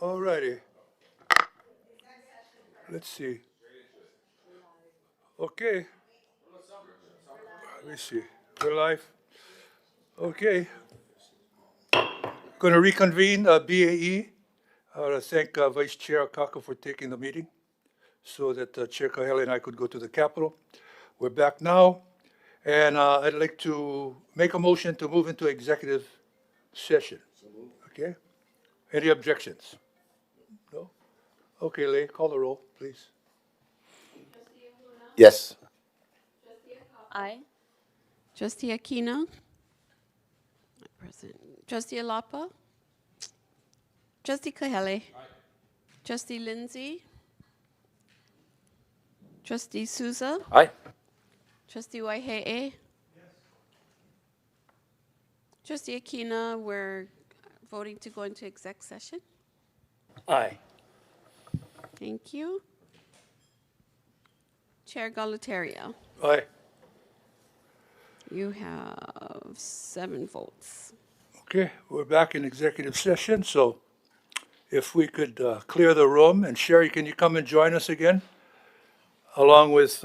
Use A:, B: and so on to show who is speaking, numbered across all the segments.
A: All righty. Let's see. Okay. Let me see. We're live. Okay. Going to reconvene BAE. I want to thank Vice Chair Kaka for taking the meeting so that Chair Kahele and I could go to the Capitol. We're back now, and I'd like to make a motion to move into executive session. Okay? Any objections? No? Okay, Leigh, call the roll, please.
B: Yes.
C: Aye. Trustee Aquino? Present. Trustee Alapa? Trustee Kahele? Trustee Lindsay? Trustee Souza?
B: Aye.
C: Trustee Waihe'e? Trustee Aquino, we're voting to go into exec session.
B: Aye.
C: Thank you. Chair Galatario,
A: Aye.
C: you have 7 votes.
A: Okay, we're back in executive session, so if we could clear the room, and Sherry, can you come and join us again? Along with,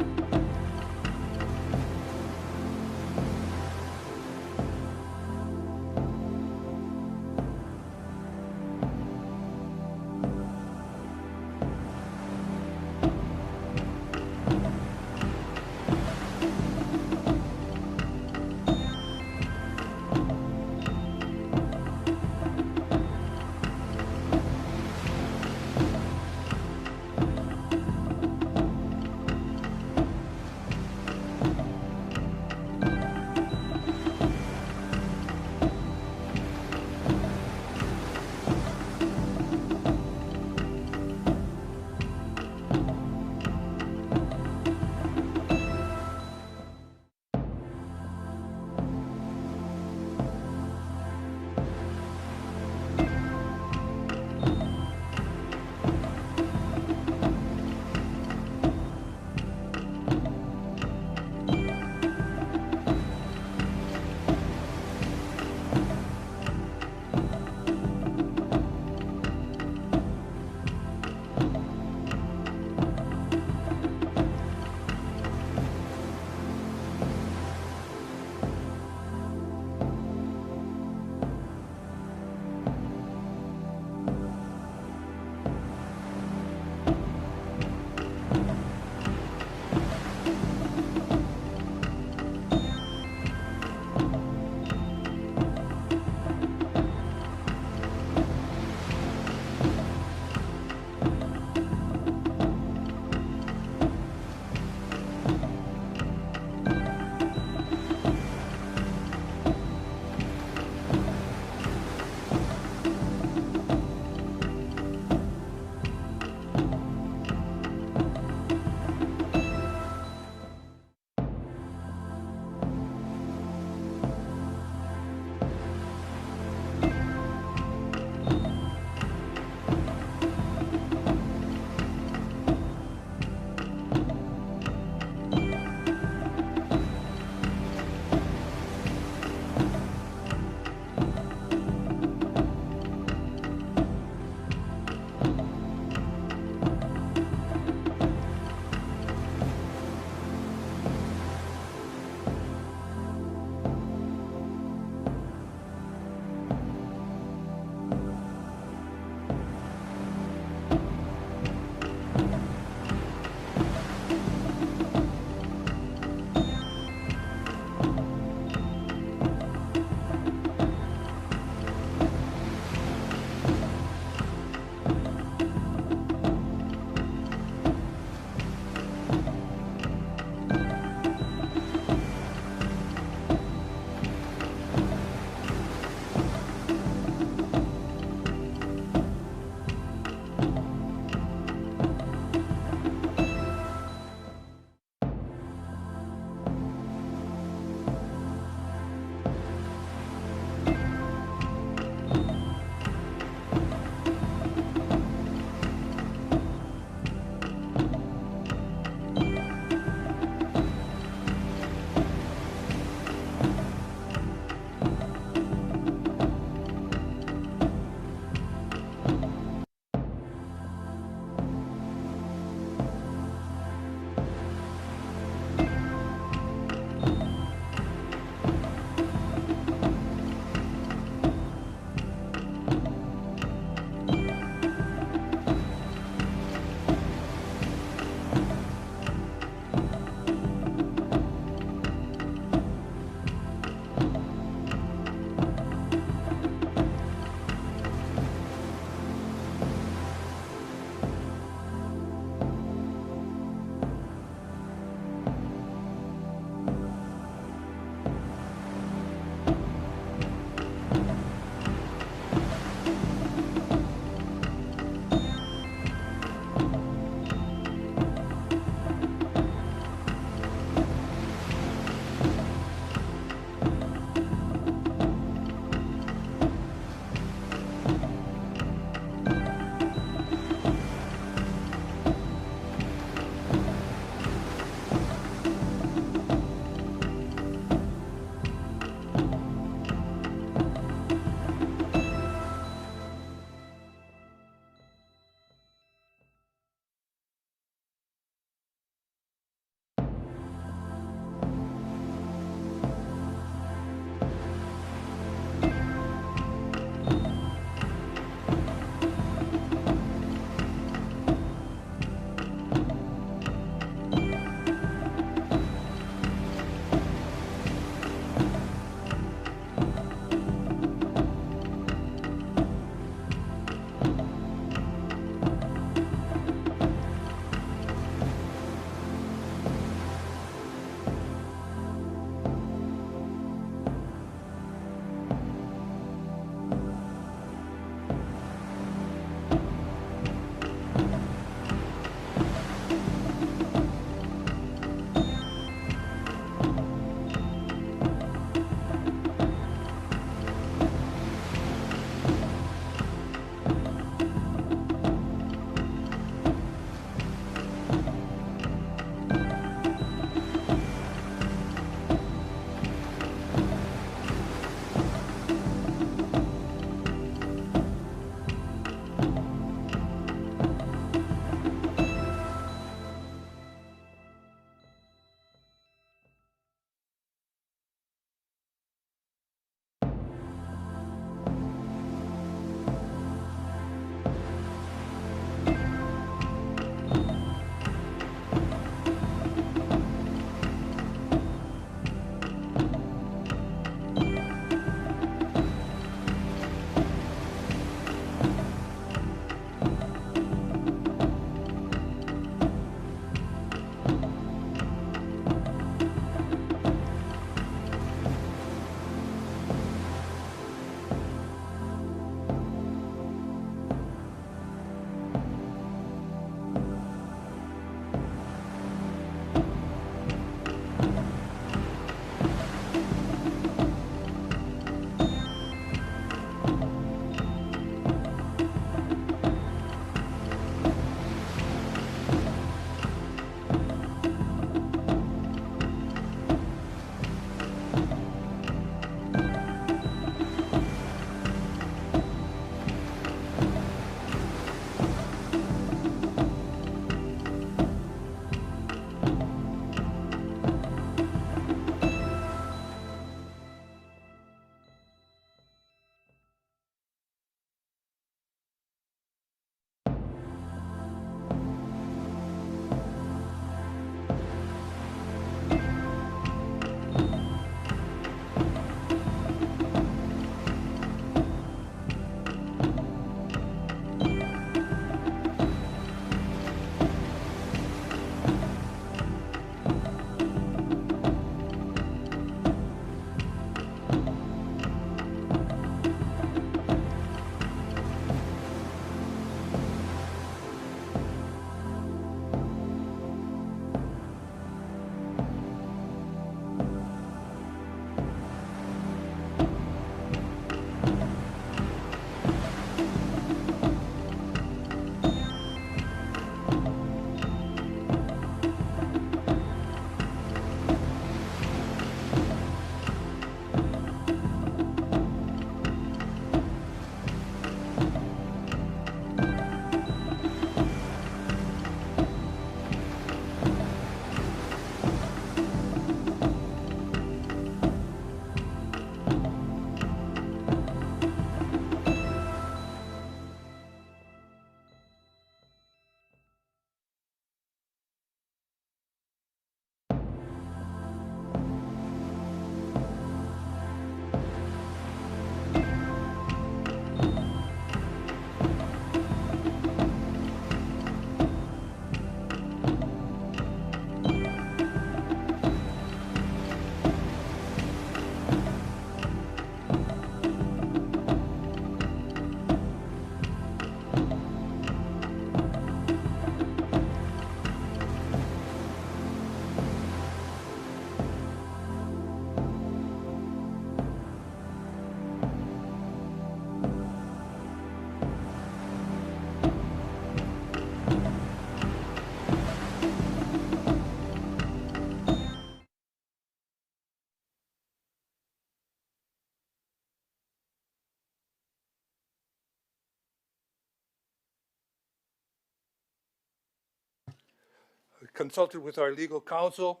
A: consulted with our legal counsel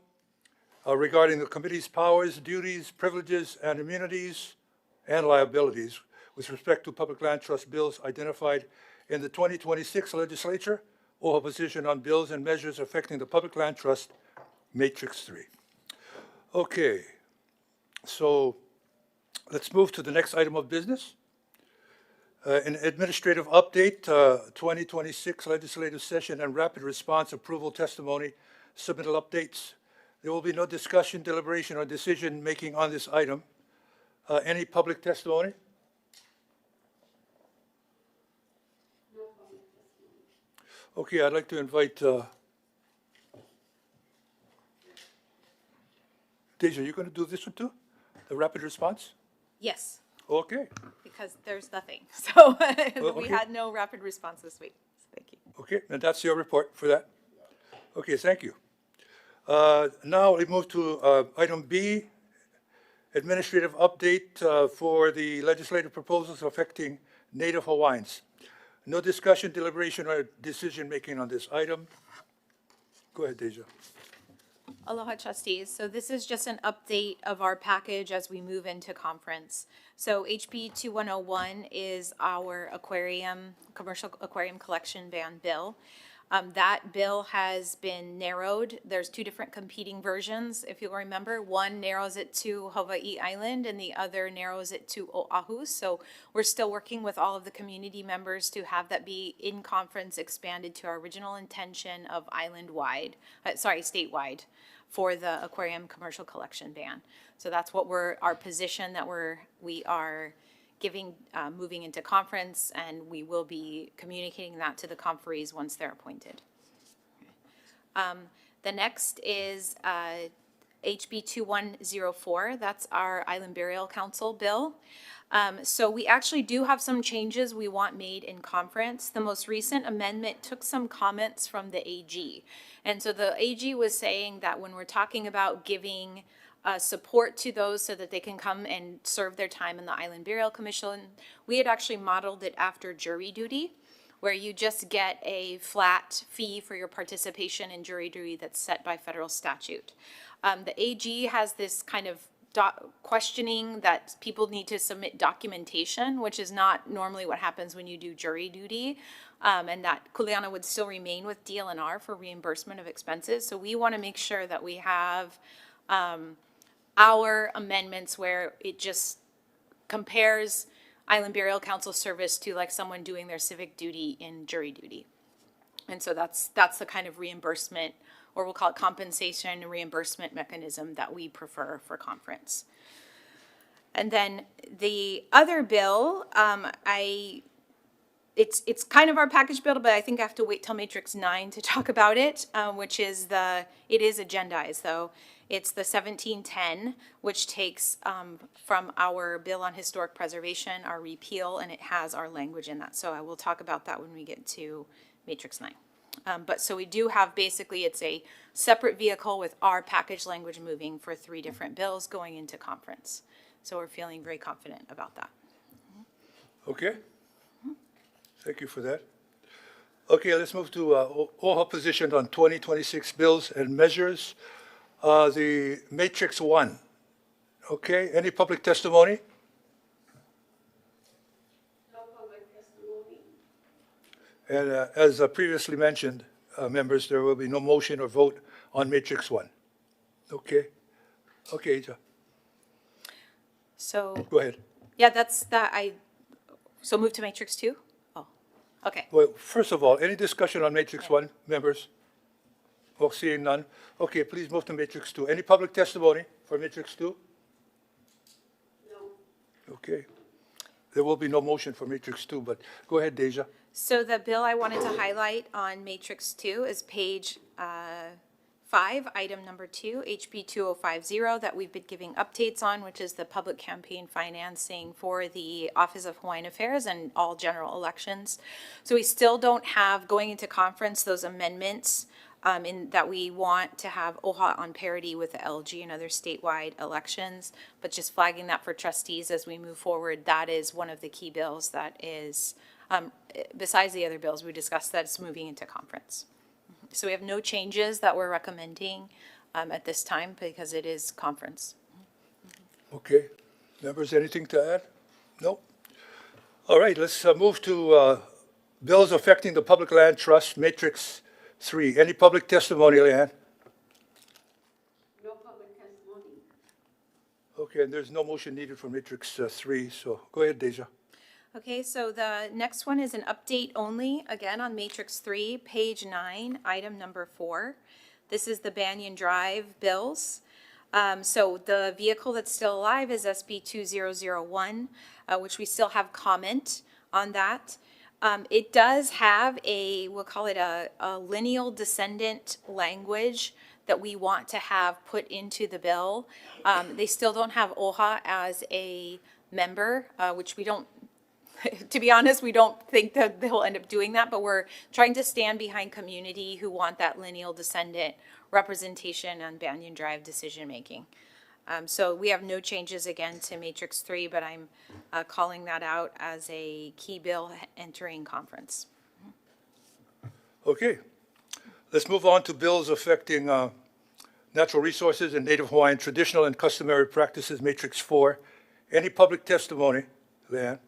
A: regarding the committee's powers, duties, privileges, and immunities and liabilities with respect to public land trust bills identified in the 2026 legislature, OHA position on bills and measures affecting the public land trust, Matrix 3. Okay, so let's move to the next item of business. An administrative update, 2026 legislative session and rapid response approval testimony, submittal updates. There will be no discussion, deliberation, or decision-making on this item. Any public testimony?
C: No public testimony.
A: Okay, I'd like to invite, Deja, you going to do this one too? The rapid response?
B: Yes,
A: Okay,
B: because there's nothing. So
A: Well,
B: we
A: okay.
B: had no rapid response this week. So thank you.
A: okay, and that's your report for that? Okay, thank you. Now we move to item B, administrative update for the legislative proposals affecting Native Hawaiians. No discussion, deliberation, or decision-making on this item. Go ahead, Deja.
B: Aloha trustees. So this is just an update of our package as we move into conference. So HB 2101 is our commercial aquarium collection ban bill. That bill has been narrowed. There's two different competing versions, if you'll remember. One narrows it to Hawaii Island and the other narrows it to Oahu. So we're still working with all of the community members to have that be in conference expanded to our original intention of statewide for the aquarium commercial collection ban. So that's what our position that we are giving, moving into conference, and we will be communicating that to the conferees once they're appointed. The next is HB 2104. That's our Island Burial Council bill. So we actually do have some changes we want made in conference. The most recent amendment took some comments from the AG. And so the AG was saying that when we're talking about giving support to those so that they can come and serve their time in the Island Burial Commission, we had actually modeled it after jury duty, where you just get a flat fee for your participation in jury duty that's set by federal statute. The AG has this kind of questioning that people need to submit documentation, which is not normally what happens when you do jury duty, and that Kuleana would still remain with DLNR for reimbursement of expenses. So we want to make sure that we have our amendments where it just compares Island Burial Council service to like someone doing their civic duty in jury duty. And so that's the kind of reimbursement, or we'll call it compensation and reimbursement mechanism that we prefer for conference. And then the other bill, it's kind of our package bill, but I think I have to wait till Matrix 9 to talk about it, which is it is agendized though. It's the 1710, which takes from our bill on historic preservation, our repeal, and it has our language in that. So I will talk about that when we get to Matrix 9. But so we do have, basically, it's a separate vehicle with our package language moving for 3 different bills going into conference. So we're feeling very confident about that.
A: Okay. Thank you for that. Okay, let's move to OHA position on 2026 bills and measures. The Matrix 1. Okay, any public testimony?
C: No public testimony.
A: And as previously mentioned, members, there will be no motion or vote on Matrix 1. Okay? Okay, Ija,
B: So,
A: go ahead.
B: yeah, that's that. So move to Matrix 2? Oh, okay.
A: Well, first of all, any discussion on Matrix 1, members? Well, seeing none. Okay, please move to Matrix 2. Any public testimony for Matrix 2?
C: No.
A: Okay. There will be no motion for Matrix 2, but go ahead, Deja.
B: So the bill I wanted to highlight on Matrix 2 is page 5, item number 2, HB 2050, that we've been giving updates on, which is the public campaign financing for the Office of Hawaiian Affairs and all general elections. So we still don't have, going into conference, those amendments in that we want to have OHA on parity with the LG and other statewide elections, but just flagging that for trustees as we move forward. That is one of the key bills that is, besides the other bills we discussed, that's moving into conference. So we have no changes that we're recommending at this time because it is conference.
A: Okay. Members, anything to add? No? All right, let's move to bills affecting the Public Land Trust, Matrix 3. Any public testimony, Leanne?
C: No public testimony.
A: Okay, and there's no motion needed for Matrix 3, so go ahead, Deja.
B: Okay, so the next one is an update only, again on Matrix 3, page 9, item number 4. This is the Banyan Drive bills. So the vehicle that's still alive is SB 2001, which we still have comment on that. It does have we'll call it a lineal descendant language that we want to have put into the bill. They still don't have OHA as a member, which we don't, to be honest, we don't think that they'll end up doing that, but we're trying to stand behind community who want that lineal descendant representation on Banyan Drive decision-making. So we have no changes again to Matrix 3, but I'm calling that out as a key bill entering conference.
A: Okay, let's move on to bills affecting natural resources and Native Hawaiian traditional and customary practices, Matrix 4. Any public testimony, Leanne?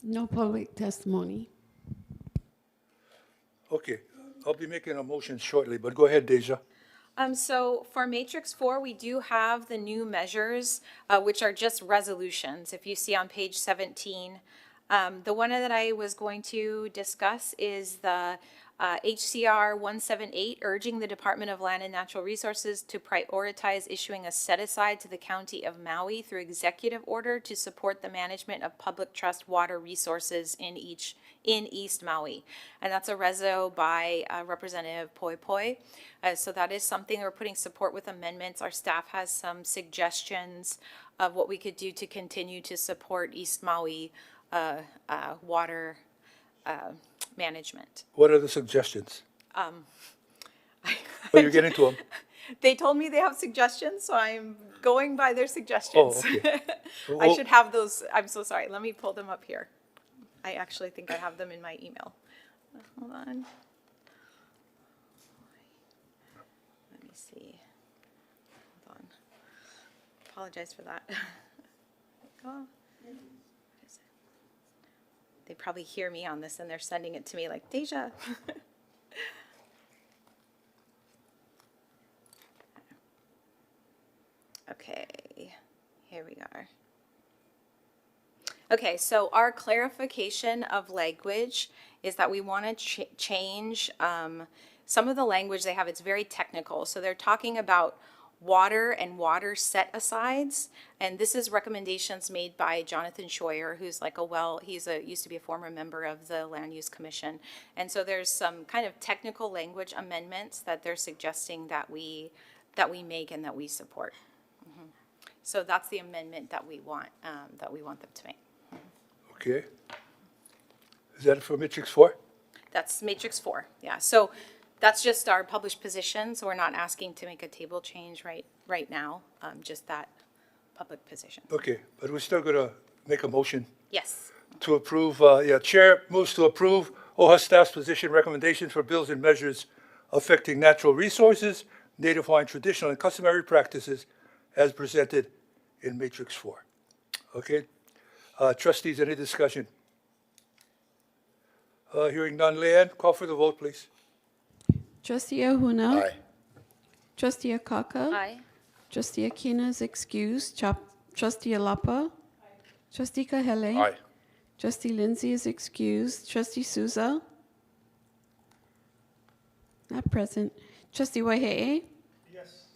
C: No public testimony.
A: Okay, I'll be making a motion shortly, but go ahead, Deja.
B: So for Matrix 4, we do have the new measures, which are just resolutions. If you see on page 17, the one that I was going to discuss is the HCR 178, urging the Department of Land and Natural Resources to prioritize issuing a set-aside to the County of Maui through executive order to support the management of public trust water resources in East Maui. And that's a reso by Representative Poi Poi. So that is something we're putting support with amendments. Our staff has some suggestions of what we could do to continue to support East Maui water management.
A: What are the suggestions? Oh, you're getting to them.
B: They told me they have suggestions, so I'm going by their suggestions.
A: Oh, okay.
B: I should have those. I'm so sorry. Let me pull them up here. I actually think I have them in my email. Hold on. Let me see. Hold on. Apologize for that. Oh. They probably hear me on this and they're sending it to me like, Deja. Okay, here we are. Okay, so our clarification of language is that we want to change some of the language they have. It's very technical. So they're talking about water and water set-asides, and this is recommendations made by Jonathan Scheuer, who's like used to be a former member of the Land Use Commission. And so there's some kind of technical language amendments that they're suggesting that we make and that we support. So that's the amendment that we want them to make.
A: Okay. Is that for Matrix 4?
B: That's Matrix 4, yeah. So that's just our published position, so we're not asking to make a table change right now, just that public position.
A: Okay, but we're still going to make a motion
B: Yes.
A: to approve. Chair moves to approve OHA staff's position recommendations for bills and measures affecting natural resources, Native Hawaiian traditional and customary practices as presented in Matrix 4. Okay. Trustees, any discussion? Hearing none. Leanne, call for the vote, please.
C: Trustee Ahuna.
D: Aye.
C: Trustee Akaka.
B: Aye.
C: Trustee Akina is excused. Trustee Alapa. Trustee Kahele.
D: Aye.
C: Trustee Lindsay is excused. Trustee Souza. Not present. Trustee Waihe'e.
A: Yes.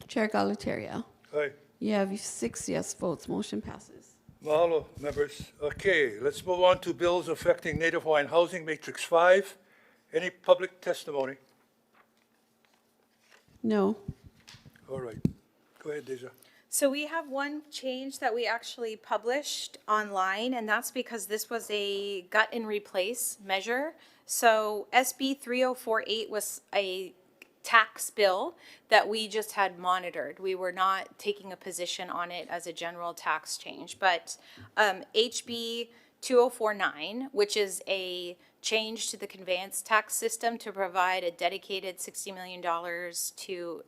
C: Chair Galataria.
A: Aye.
C: You have 6 yes votes. Motion passes.
A: Mahalo, members. Okay, let's move on to bills affecting Native Hawaiian housing, Matrix 5. Any public testimony?
C: No.
A: All right. Go ahead, Deja.
B: So we have one change that we actually published online, and that's because this was a gut and replace measure. So SB 3048 was a tax bill that we just had monitored. We were not taking a position on it as a general tax change, but HB 2049, which is a change to the conveyance tax system to provide a dedicated $60 million to,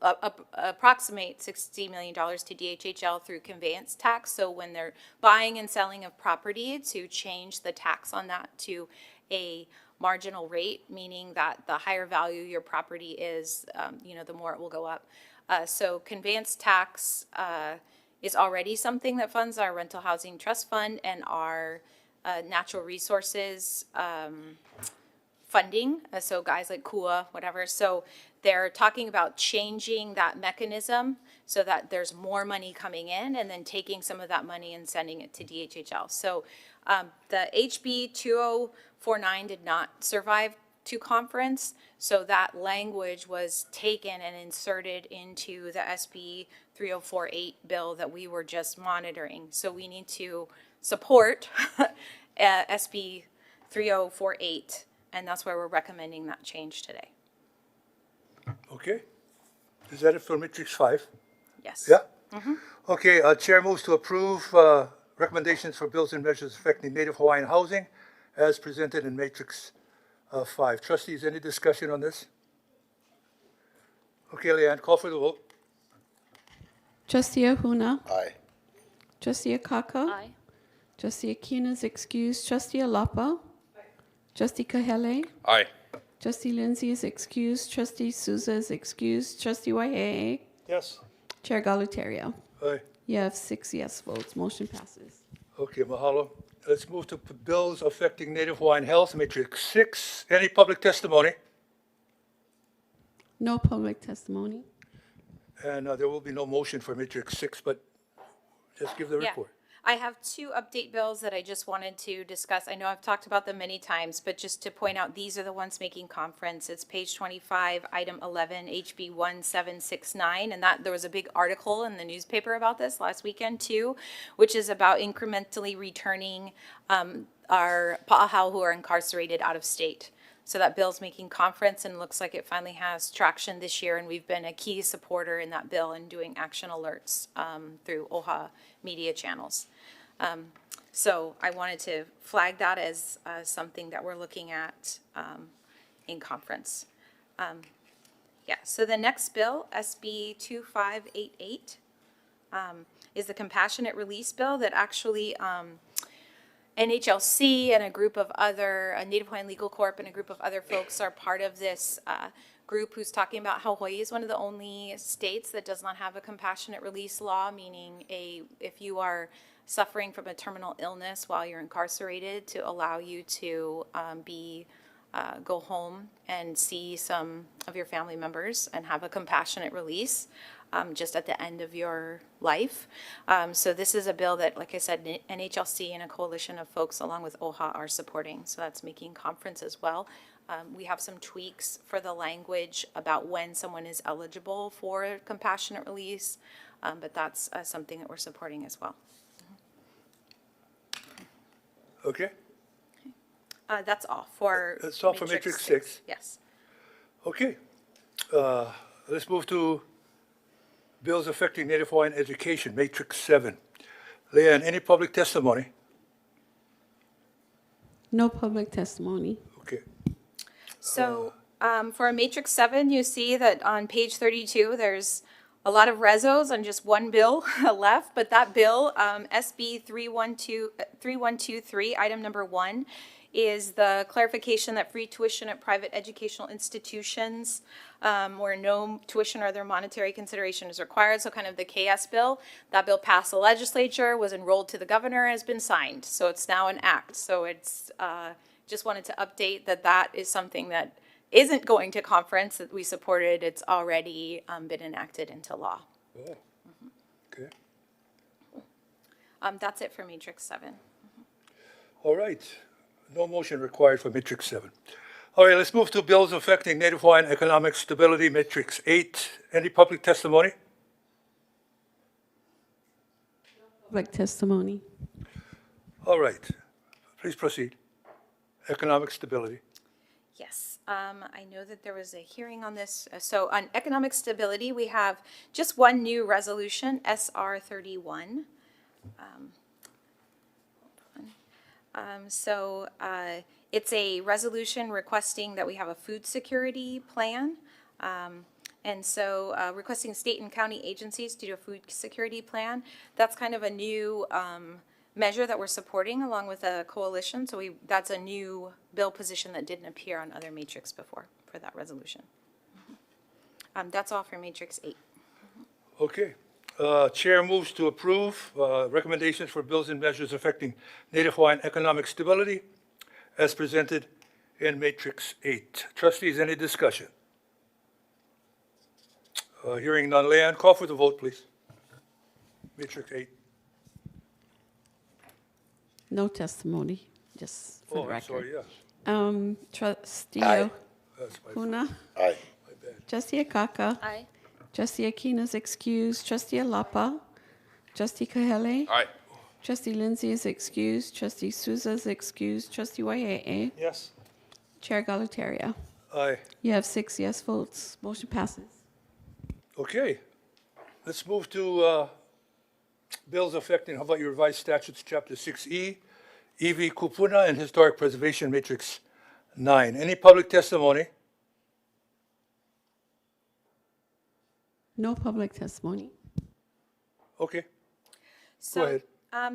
B: approximate $60 million to DHHL through conveyance tax. So when they're buying and selling of property, to change the tax on that to a marginal rate, meaning that the higher value your property is, the more it will go up. So conveyance tax is already something that funds our rental housing trust fund and our natural resources funding, so guys like KUA, whatever. So they're talking about changing that mechanism so that there's more money coming in and then taking some of that money and sending it to DHHL. So the HB 2049 did not survive to conference, so that language was taken and inserted into the SB 3048 bill that we were just monitoring. So we need to support SB 3048, and that's why we're recommending that change today.
A: Okay. Is that it for Matrix 5?
B: Yes.
A: Yeah? Okay, Chair moves to approve recommendations for bills and measures affecting Native Hawaiian housing as presented in Matrix 5. Trustees, any discussion on this? Okay, Leanne, call for the vote.
C: Trustee Ahuna.
D: Aye.
C: Trustee Akaka.
B: Aye.
C: Trustee Akina is excused. Trustee Alapa. Trustee Kahele.
D: Aye.
C: Trustee Lindsay is excused. Trustee Souza is excused. Trustee Waihehe.
A: Yes.
C: Chair Galutario.
A: Aye.
C: You have 6 yes votes. Motion passes.
A: Okay, mahalo. Let's move to bills affecting Native Hawaiian health, Matrix 6. Any public testimony?
C: No public testimony.
A: And there will be no motion for Matrix 6, but just give the
B: Yeah.
A: report.
B: I have 2 update bills that I just wanted to discuss. I know I've talked about them many times, but just to point out, these are the ones making conference. It's page 25, item 11, HB 1769, and that there was a big article in the newspaper about this last weekend too, which is about incrementally returning our pa'ahau who are incarcerated out of state. So that bill's making conference and looks like it finally has traction this year, and we've been a key supporter in that bill and doing action alerts through OHA media channels. So I wanted to flag that as something that we're looking at in conference. Yeah, so the next bill, SB 2588, is the compassionate release bill that actually NHLC and a group of other, Native Hawaiian Legal Corp and a group of other folks are part of this group who's talking about how Hawaii is one of the only states that does not have a compassionate release law, meaning if you are suffering from a terminal illness while you're incarcerated, to allow you to go home and see some of your family members and have a compassionate release just at the end of your life. So this is a bill that, like I said, NHLC and a coalition of folks along with OHA are supporting. So that's making conference as well. We have some tweaks for the language about when someone is eligible for a compassionate release, but that's something that we're supporting as well.
A: Okay?
B: That's all for
A: That's all for Matrix 6.
B: Yes.
A: Okay. Let's move to bills affecting Native Hawaiian education, Matrix 7. Leanne, any public testimony?
C: No public testimony.
A: Okay.
B: So for Matrix 7, you see that on page 32, there's a lot of rezos on just one bill left, but that bill, SB 3123, item number 1, is the clarification that free tuition at private educational institutions where no tuition or other monetary consideration is required, so kind of the KS bill. That bill passed the legislature, was enrolled to the governor, has been signed, so it's now an act. So it's, just wanted to update that is something that isn't going to conference, that we supported. It's already been enacted into law.
A: Oh. Okay.
B: That's it for Matrix 7.
A: All right. No motion required for Matrix 7. All right, let's move to bills affecting Native Hawaiian economic stability, Matrix 8. Any public testimony?
C: Public testimony.
A: All right. Please proceed. Economic stability.
B: Yes, I know that there was a hearing on this. So on economic stability, we have just one new resolution, SR 31. It's a resolution requesting that we have a food security plan. And so requesting state and county agencies to do a food security plan. That's kind of a new measure that we're supporting along with a coalition. So that's a new bill position that didn't appear on other matrix before for that resolution. That's all for Matrix 8.
A: Okay. Chair moves to approve recommendations for bills and measures affecting Native Hawaiian economic stability as presented in Matrix 8. Trustees, any discussion? Hearing none. Leanne, call for the vote, please. Matrix 8.
C: No testimony, just for the
A: I'm
C: record.
A: sorry, yes.
C: Trustee
D: Aye.
A: That's my
C: Huna,
D: Aye.
A: bad.
C: Trustee Akaka,
B: Aye.
C: Trustee Akina's excused, Trustee Alapa, Trustee Kahele,
D: Aye.
C: Trustee Lindsay is excused, Trustee Souza is excused, Trustee Waiee,
A: Yes.
C: Chair Galataria.
A: Aye.
C: You have 6 yes votes. Motion passes.
A: Okay. Let's move to bills affecting Hawaii Revised Statutes, Chapter 6E, EV Kupuna and Historic Preservation, Matrix 9. Any public testimony?
C: No public testimony.
A: Okay.
B: So,
A: ahead.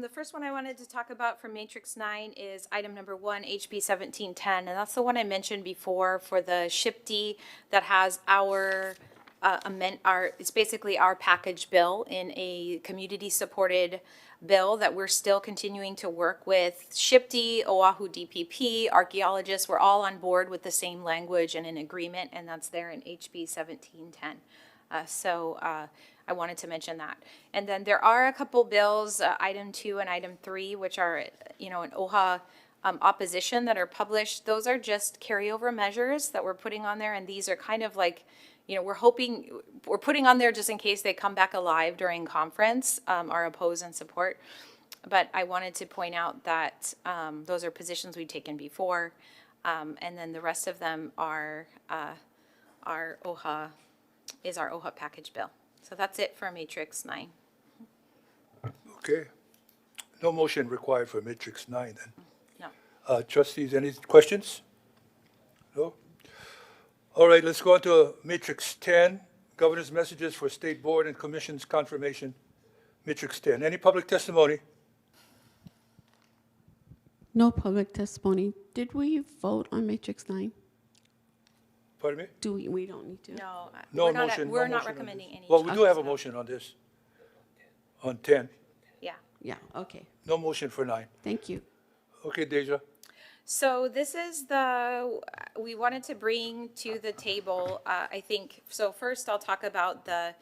B: the first one I wanted to talk about for Matrix 9 is item number 1, HB 1710, and that's the one I mentioned before for the SHPD that has our it's basically our package bill in a community-supported bill that we're still continuing to work with SHPD, Oahu DPP, archaeologists. We're all on board with the same language and an agreement, and that's there in HB 1710. So I wanted to mention that. And then there are a couple bills, item 2 and item 3, which are, an OHA opposition that are published. Those are just carryover measures that we're putting on there, and these are kind of like, we're putting on there just in case they come back alive during conference, our oppose and support. But I wanted to point out that those are positions we've taken before, and then the rest of them are our OHA package bill. So that's it for Matrix 9.
A: Okay. No motion required for Matrix 9 then.
B: No.
A: Trustees, any questions? No? All right, let's go on to Matrix 10, Governor's Messages for State Board and Commission's Confirmation, Matrix 10. Any public testimony?
C: No public testimony. Did we vote on Matrix 9?
A: Pardon me?
C: We don't need to.
B: No,
A: No
B: we're
A: motion.
B: we're
A: no
B: not
A: motion on
B: recommending
A: this.
B: any.
A: Well, we do have a
B: changes.
A: motion on this, on 10.
B: Yeah.
C: Yeah, okay.
A: No motion for 9.
C: Thank you.
A: Okay, Deja.
B: So this is we wanted to bring to the table, I think, so first I'll talk about the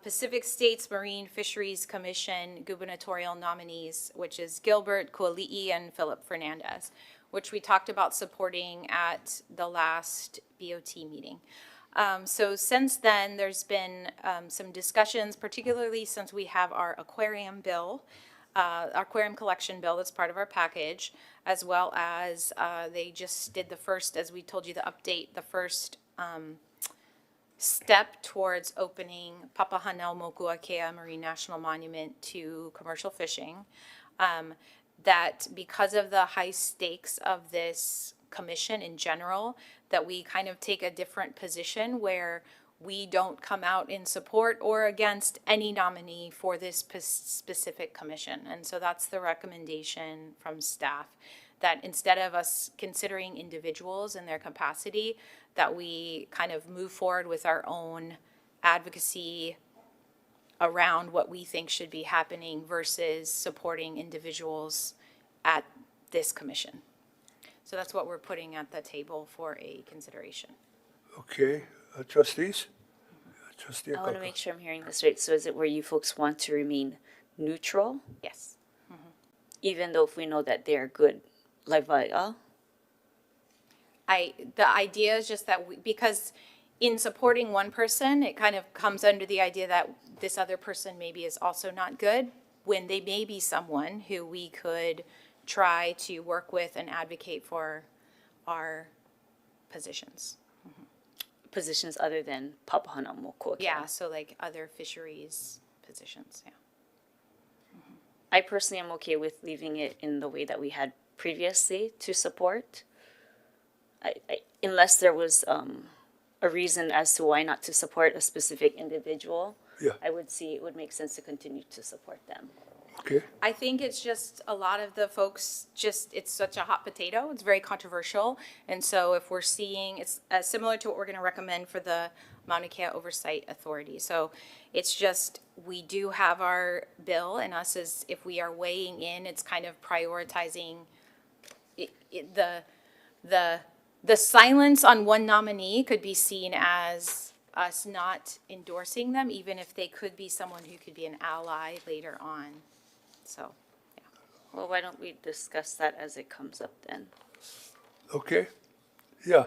B: Pacific States Marine Fisheries Commission gubernatorial nominees, which is Gilbert Kuali'i and Philip Fernandez, which we talked about supporting at the last BOT meeting. So since then, there's been some discussions, particularly since we have our aquarium collection bill that's part of our package, as well as they just did the first, as we told you, the update, the first step towards opening Papahanaumokuakea Marine National Monument to commercial fishing. That because of the high stakes of this commission in general, that we kind of take a different position where we don't come out in support or against any nominee for this specific commission. And so that's the recommendation from staff, that instead of us considering individuals in their capacity, that we kind of move forward with our own advocacy around what we think should be happening versus supporting individuals at this commission. So that's what we're putting at the table for a consideration.
A: Okay, trustees? Trustee
E: I want to
A: Akaka.
E: make sure I'm hearing this right. So is it where you folks want to remain neutral,
B: Yes.
E: even though if we know that they're good, like the
B: idea is just that because in supporting one person, it kind of comes under the idea that this other person maybe is also not good, when they may be someone who we could try to work with and advocate for our positions.
E: positions other than Papahanaumokuakea?
B: Yeah, so like other fisheries positions, yeah.
E: I personally am okay with leaving it in the way that we had previously to support. unless there was a reason as to why not to support a specific individual,
A: Yeah.
E: I would see it would make sense to continue to support them.
A: Okay,
B: I think it's just a lot of the folks, it's such a hot potato. It's very controversial. And so if we're seeing, it's similar to what we're going to recommend for the Mauna Kea Oversight Authority. So it's just, we do have our bill, and us as, if we are weighing in, it's kind of prioritizing the silence on one nominee could be seen as us not endorsing them, even if they could be someone who could be an ally later on. So, yeah.
E: Well, why don't we discuss that as it comes up then?
A: okay. Yeah.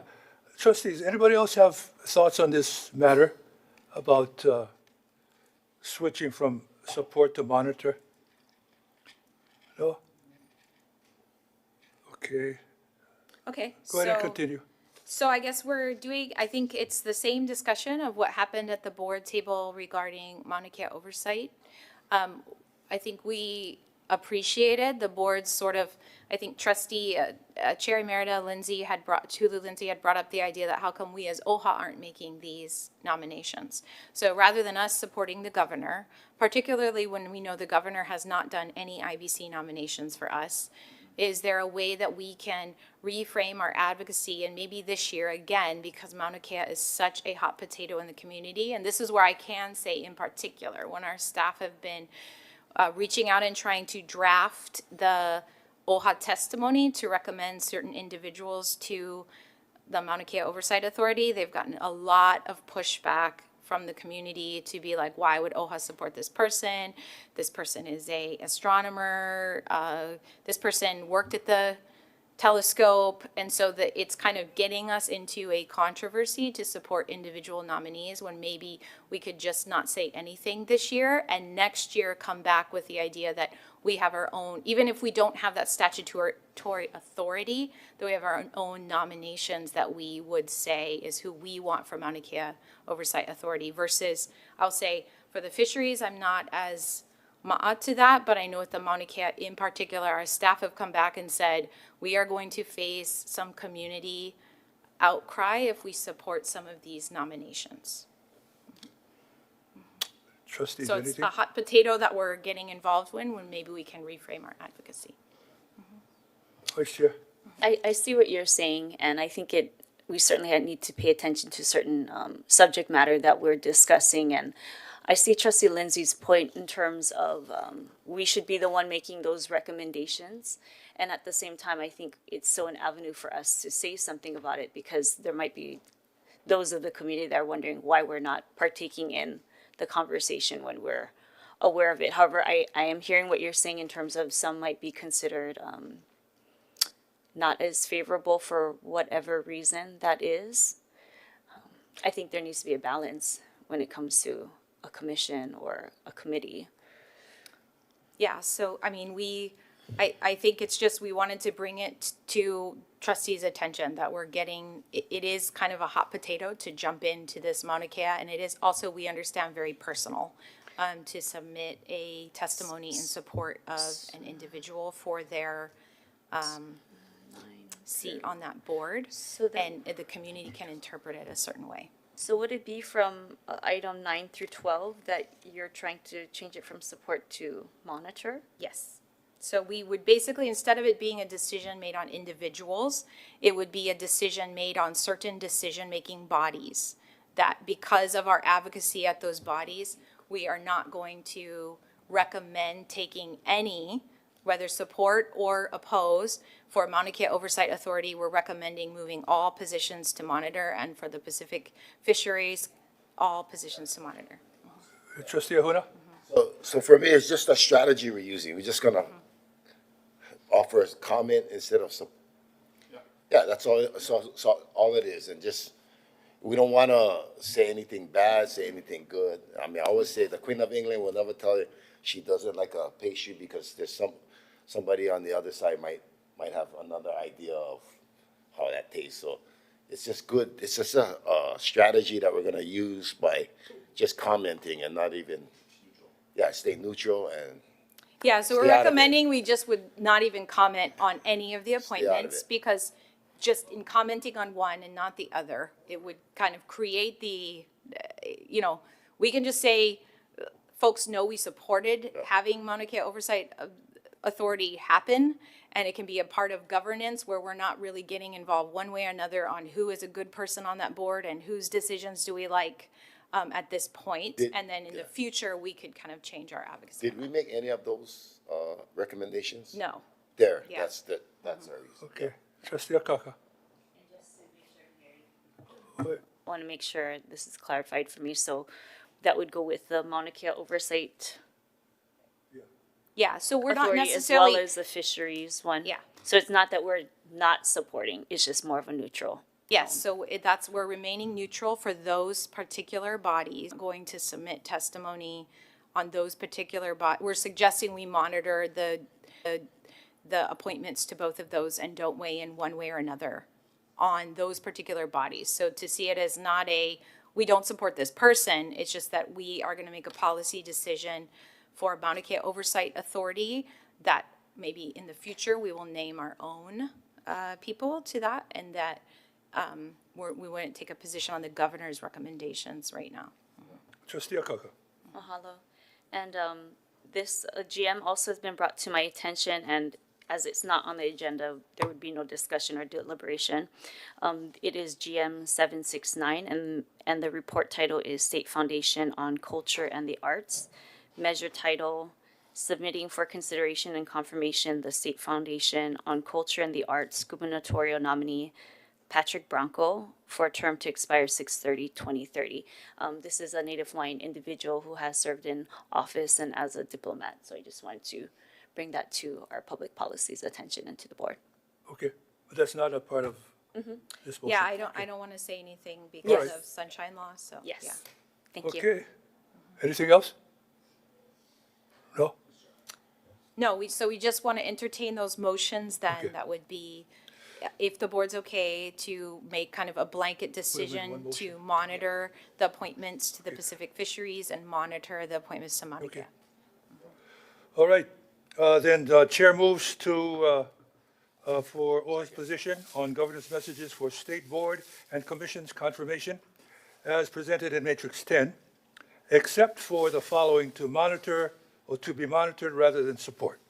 A: Trustees, anybody else have thoughts on this matter about switching from support to monitor? No? Okay,
B: Okay.
A: go ahead and
B: so-
A: continue.
B: So I guess we're doing, I think it's the same discussion of what happened at the board table regarding Mauna Kea oversight. I think we appreciated the board's sort of, I think trustee, Chair Emerita Tulu Lindsay had brought up the idea that how come we as OHA aren't making these nominations? So rather than us supporting the governor, particularly when we know the governor has not done any IBC nominations for us, is there a way that we can reframe our advocacy, and maybe this year again, because Mauna Kea is such a hot potato in the community, and this is where I can say in particular, when our staff have been reaching out and trying to draft the OHA testimony to recommend certain individuals to the Mauna Kea Oversight Authority, they've gotten a lot of pushback from the community to be like, why would OHA support this person? This person is a astronomer. This person worked at the telescope. And so that it's kind of getting us into a controversy to support individual nominees when maybe we could just not say anything this year and next year come back with the idea that we have our own, even if we don't have that statutory authority, that we have our own nominations that we would say is who we want for Mauna Kea Oversight Authority versus, I'll say, for the fisheries, I'm not as ma'a to that, but I know with the Mauna Kea in particular, our staff have come back and said, we are going to face some community outcry if we support some of these nominations.
A: Trustees,
B: So it's
A: anything?
B: a hot potato that we're getting involved in when maybe we can reframe our advocacy.
A: Vice Chair?
E: I see what you're saying, and I think we certainly need to pay attention to certain subject matter that we're discussing. And I see Trustee Lindsay's point in terms of we should be the one making those recommendations. And at the same time, I think it's so an avenue for us to say something about it because there might be those of the community that are wondering why we're not partaking in the conversation when we're aware of it. However, I am hearing what you're saying in terms of some might be considered not as favorable for whatever reason that is. I think there needs to be a balance when it comes to a commission or a committee.
B: Yeah, so, I mean, I think it's just, we wanted to bring it to trustees' attention that we're getting, it is kind of a hot potato to jump into this Mauna Kea, and it is also, we understand, very personal to submit a testimony in support of an individual for their seat on that board,
E: So then-
B: and the community can interpret it a certain way.
E: So would it be from item 9 through 12 that you're trying to change it from support to monitor?
B: Yes. So we would basically, instead of it being a decision made on individuals, it would be a decision made on certain decision-making bodies. That because of our advocacy at those bodies, we are not going to recommend taking any, whether support or oppose. For Mauna Kea Oversight Authority, we're recommending moving all positions to monitor, and for the Pacific Fisheries, all positions to monitor.
A: Trustee Ahuna?
D: So for me, it's just a strategy we're using. We're just gonna offer a comment instead of some. Yeah, that's all, so all it is, and just, we don't wanna say anything bad, say anything good. I mean, I always say the Queen of England will never tell you she doesn't like a pastry because there's somebody on the other side might have another idea of how that tastes. So it's just good, it's just a strategy that we're gonna use by just commenting and not even, stay neutral and.
B: Yeah, so we're
D: Stay out of it.
B: recommending we just would not even comment on any of the
D: out of
B: appointments
D: it.
B: because just in commenting on one and not the other, it would kind of create the, we can just say, folks know we supported having Mauna Kea Oversight Authority happen, and it can be a part of governance where we're not really getting involved one way or another on who is a good person on that board and whose decisions do we like at this point. And then in the future, we could kind of change our advocacy.
D: Did we make any of those recommendations?
B: No.
D: There,
B: Yeah.
D: that's our reason.
A: Okay. Trustee Akaka.
E: I want to make sure this is clarified for me, so that would go with the Mauna Kea Oversight
B: Yeah, so we're not
E: Authority as
B: necessarily.
E: well as the fisheries one?
B: Yeah.
E: So it's not that we're not supporting, it's just more of a neutral.
B: Yes, so we're remaining neutral for those particular bodies, going to submit testimony on those particular we're suggesting we monitor the appointments to both of those and don't weigh in one way or another on those particular bodies. So to see it as not we don't support this person, it's just that we are gonna make a policy decision for Mauna Kea Oversight Authority that maybe in the future, we will name our own people to that, and that we wouldn't take a position on the governor's recommendations right now.
A: Trustee Akaka.
E: Mahalo. And this GM also has been brought to my attention, and as it's not on the agenda, there would be no discussion or deliberation. It is GM 769, and the report title is State Foundation on Culture and the Arts. Measure title, submitting for consideration and confirmation the State Foundation on Culture and the Arts gubernatorial nominee Patrick Branco for a term to expire 6/30/2030. This is a Native Hawaiian individual who has served in office and as a diplomat. So I just wanted to bring that to our public policy's attention and to the board.
A: Okay, but that's not a part of this motion.
B: Yeah, I don't want to say anything because
A: Yes.
B: of sunshine law, so, yeah.
E: Yes. Thank you.
A: Okay. Anything else? No?
B: No, we just want to entertain those motions then,
A: Okay.
B: that would be, if the board's okay, to make kind of a blanket decision
A: one
B: to
A: motion?
B: monitor the appointments to the Pacific Fisheries and monitor the appointments to Mauna Kea.
A: Okay. All right, then the chair moves to, for OHA's position on governance messages for state board and commission's confirmation as presented in Matrix 10, except for the following to monitor or to be monitored rather than support.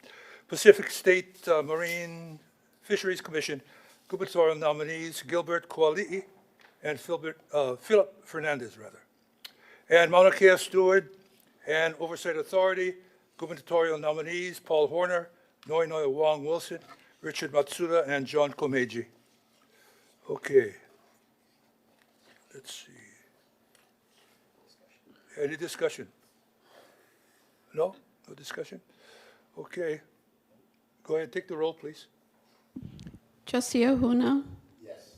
A: Pacific State Marine Fisheries Commission gubernatorial nominees Gilbert Kuali'i and Philip Fernandez, rather. And Mauna Kea Steward and Oversight Authority gubernatorial nominees Paul Horner, Noinoy Wong Wilson, Richard Matsuda, and John Komeiji. Okay. Let's see. Any discussion? No? No discussion? Okay. Go ahead, take the roll, please.
C: Trustee Ahuna? Yes.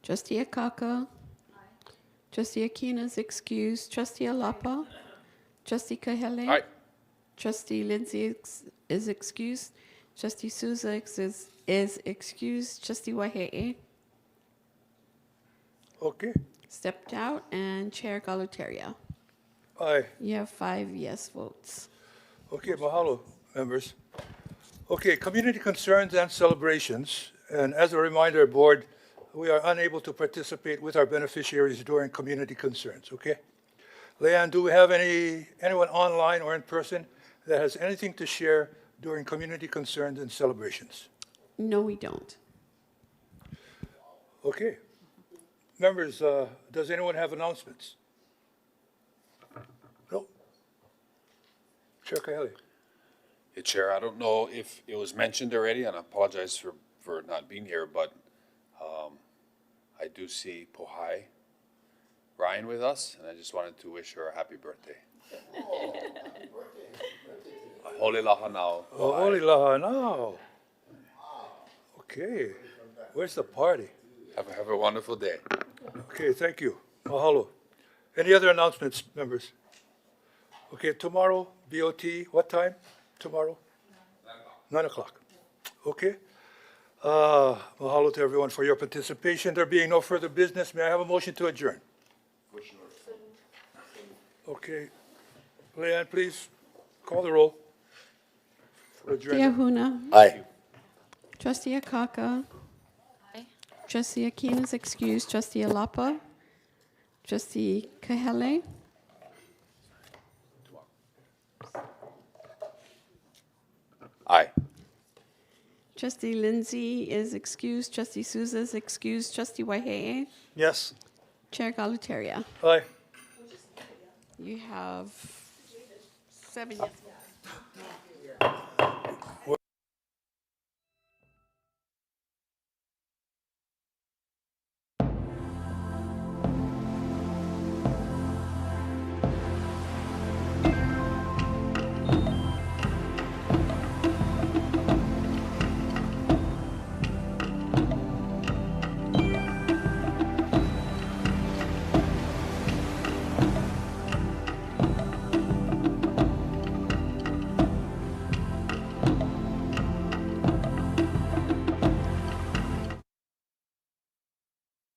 C: Trustee Akaka? Aye. Trustee Akina is excused. Trustee Alapa? Trustee Kahele?
F: Aye.
C: Trustee Lindsay is excused. Trustee Souza is excused. Trustee Wahe'e
A: Okay.
C: stepped out, and Chair Galutaria.
A: Aye.
C: You have 5 yes votes.
A: Okay, mahalo, members. Okay, community concerns and celebrations. And as a reminder, board, we are unable to participate with our beneficiaries during community concerns, okay? Leanne, do we have anyone online or in person that has anything to share during community concerns and celebrations?
C: No, we don't.
A: Okay. Members, does anyone have announcements? No? Chair Kahele.
F: Hey, Chair, I don't know if it was mentioned already, and I apologize for not being here, but I do see Pohai Ryan with us, and I just wanted to wish her a happy birthday. Hole laha nao.
A: Oh, Oli laha now. Okay. Where's the party?
F: Have a wonderful day.
A: Okay, thank you. Mahalo. Any other announcements, members? Okay, tomorrow, BOT, what time tomorrow? 9 o'clock. Okay. Mahalo to everyone for your participation. There being no further business, may I have a motion to adjourn? Okay. Leanne, please call the roll for
C: Trustee
A: adjournment.
C: Ahuna?
D: Aye.
C: Trustee Akaka?
E: Aye.
C: Trustee Akina is excused. Trustee Alapa. Trustee Kahele.
F: Aye.
C: Trustee Lindsay is excused. Trustee Souza is excused. Trustee Waihe'e.
A: Yes.
C: Chair Galutaria.
A: Aye.
C: You have 7 yes votes.